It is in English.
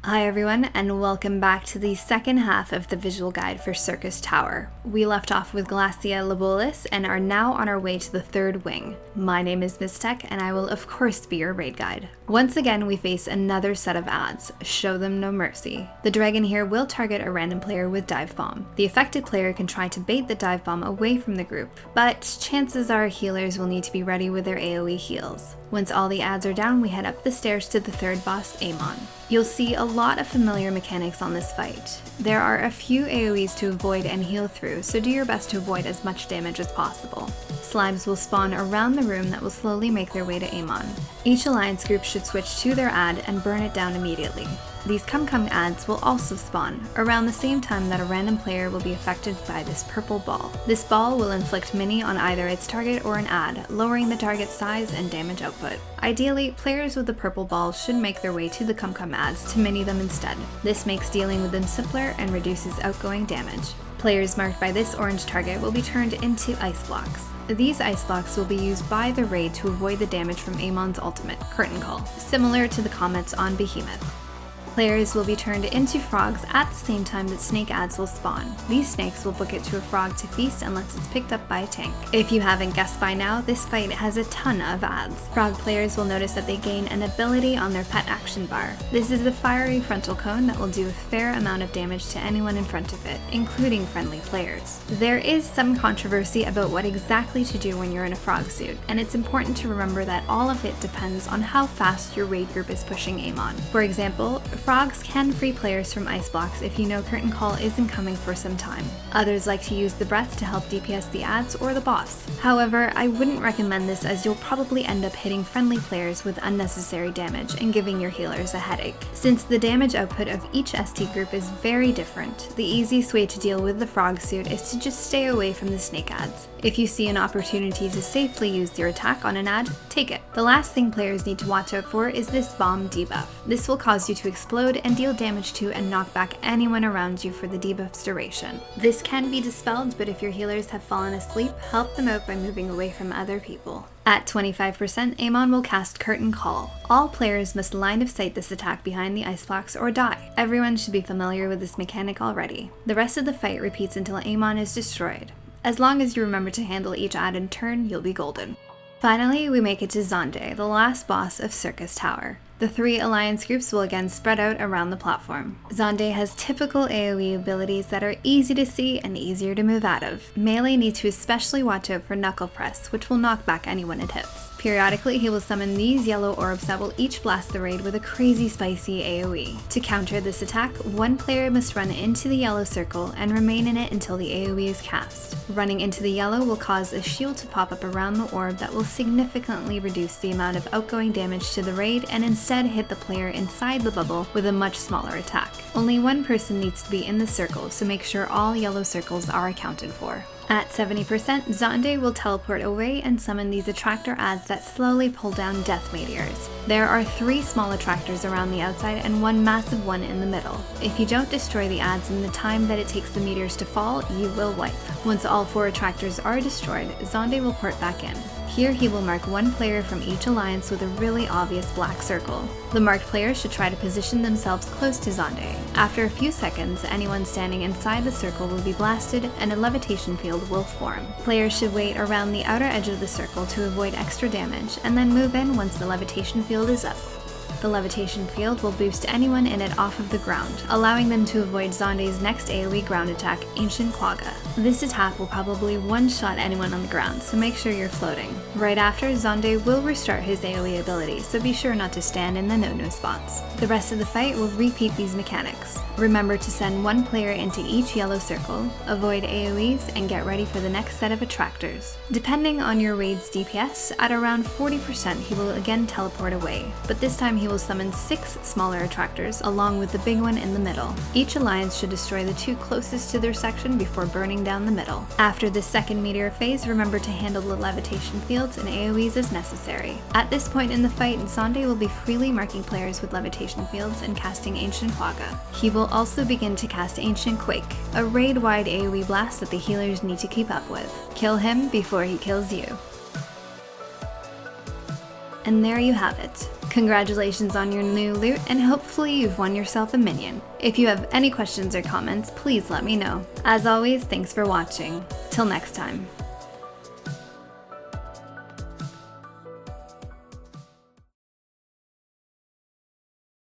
Hi everyone, and welcome back to the second half of the visual guide for Syrcus Tower. We left off with Glacia Labolis and are now on our way to the third wing. My name is MTQ, and I will of course be your raid guide. Once again, we face another set of ads. Show them no mercy. The dragon here will target a random player with dive bomb. The affected player can try to bait the dive bomb away from the group, but chances are healers will need to be ready with their AoE heals. Once all the ads are down, we head up the stairs to the third boss, Amon. You'll see a lot of familiar mechanics on this fight. There are a few AoEs to avoid and heal through, so do your best to avoid as much damage as possible. Slimes will spawn around the room that will slowly make their way to Amon. Each alliance group should switch to their ad and burn it down immediately. These Cum ads will also spawn, around the same time that a random player will be affected by this purple ball. This ball will inflict mini on either its target or an ad, lowering the target's size and damage output. Ideally, players with the purple ball should make their way to the Cum ads to mini them instead. This makes dealing with them simpler and reduces outgoing damage. Players marked by this orange target will be turned into ice blocks. These ice blocks will be used by the raid to avoid the damage from Amon's ultimate, Curtain Call, similar to the comments on Behemoth. Players will be turned into frogs at the same time that snake ads will spawn. These snakes will book it to a frog to feast unless it's picked up by a tank. If you haven't guessed by now, this fight has a ton of ads. Frog players will notice that they gain an ability on their pet action bar. This is the fiery frontal cone that will do a fair amount of damage to anyone in front of it, including friendly players. There is some controversy about what exactly to do when you're in a frog suit, and it's important to remember that all of it depends on how fast your raid group is pushing Amon. For example, frogs can free players from ice blocks if you know Curtain Call isn't coming for some time. Others like to use the breath to help DPS the ads or the boss. However, I wouldn't recommend this as you'll probably end up hitting friendly players with unnecessary damage and giving your healers a headache. Since the damage output of each ST group is very different, the easiest way to deal with the frog suit is to just stay away from the snake ads. If you see an opportunity to safely use your attack on an ad, take it. The last thing players need to watch out for is this bomb debuff. This will cause you to explode and deal damage to and knock back anyone around you for the debuff's duration. This can be dispelled, but if your healers have fallen asleep, help them out by moving away from other people. At 25%, Amon will cast Curtain Call. All players must line of sight this attack behind the ice blocks or die. Everyone should be familiar with this mechanic already. The rest of the fight repeats until Amon is destroyed. As long as you remember to handle each ad in turn, you'll be golden. Finally, we make it to XANDE, the last boss of Syrcus Tower. The three alliance groups will again spread out around the platform. XANDE has typical AoE abilities that are easy to see and easier to move out of. Melee needs to especially watch out for Knuckle Press, which will knock back anyone it hits. Periodically, he will summon these yellow orbs that will each blast the raid with a crazy spicy AoE. To counter this attack, one player must run into the yellow circle and remain in it until the AoE is cast. Running into the yellow will cause a shield to pop up around the orb that will significantly reduce the amount of outgoing damage to the raid and instead hit the player inside the bubble with a much smaller attack. Only one person needs to be in the circle, so make sure all yellow circles are accounted for. At 70%, XANDE will teleport away and summon these attractor ads that slowly pull down death meteors. There are 3 small attractors around the outside and one massive one in the middle. If you don't destroy the ads in the time that it takes the meteors to fall, you will wipe. Once all 4 attractors are destroyed, XANDE will port back in. Here he will mark one player from each alliance with a really obvious black circle. The marked players should try to position themselves close to XANDE. After a few seconds, anyone standing inside the circle will be blasted and a levitation field will form. Players should wait around the outer edge of the circle to avoid extra damage and then move in once the levitation field is up. The levitation field will boost anyone in it off of the ground, allowing them to avoid XANDE's next AoE ground attack, Ancient QUAKE. This attack will probably one-shot anyone on the ground, so make sure you're floating. Right after, XANDE will restart his AoE ability, so be sure not to stand in the no-no spots. The rest of the fight will repeat these mechanics. Remember to send one player into each yellow circle, avoid AoEs, and get ready for the next set of attractors. Depending on your raid's DPS, at around 40% he will again teleport away, but this time he will summon 6 smaller attractors along with the big one in the middle. Each alliance should destroy the 2 closest to their section before burning down the middle. After the second meteor phase, remember to handle the levitation fields and AoEs as necessary. At this point in the fight, XANDE will be freely marking players with levitation fields and casting Ancient QUAKE. He will also begin to cast Ancient QUAKE, a raid-wide AoE blast that the healers need to keep up with. Kill him before he kills you. And there you have it. Congratulations on your new loot, and hopefully you've won yourself a minion. If you have any questions or comments, please let me know. As always, thanks for watching. Till next time.